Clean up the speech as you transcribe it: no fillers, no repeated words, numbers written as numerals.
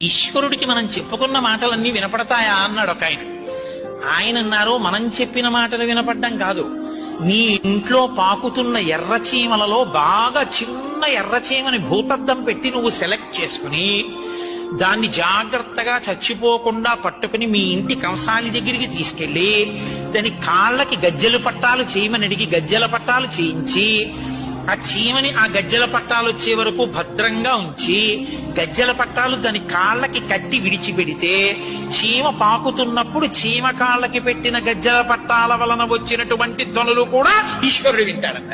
ఈశ్వరుడికి మనం చెప్పుకున్న మాటలన్నీ వినపడతాయా అన్నాడు ఒక ఆయన. ఆయన అన్నారు, మనం చెప్పిన మాటలు వినపడ్డం కాదు, నీ ఇంట్లో పాకుతున్న ఎర్రచీమలలో బాగా చిన్న ఎర్రచీమని భూతద్దం పెట్టి నువ్వు సెలెక్ట్ చేసుకుని దాన్ని జాగ్రత్తగా చచ్చిపోకుండా పట్టుకుని మీ ఇంటి కంసాలి దగ్గరికి తీసుకెళ్లి దాని కాళ్ళకి గజ్జెల పట్టాలు చేయమని అడిగి గజ్జెల పట్టాలు చేయించి ఆ చీమని ఆ గజ్జెల పట్టాలు వచ్చే వరకు భద్రంగా ఉంచి గజ్జెల పట్టాలు దాని కాళ్ళకి కట్టి విడిచిపెడితే చీమ పాకుతున్నప్పుడు చీమ కాళ్ళకి పెట్టిన గజ్జెల పట్టాల వలన వచ్చినటువంటి ధ్వనులు కూడా ఈశ్వరుడు వింటాడంట.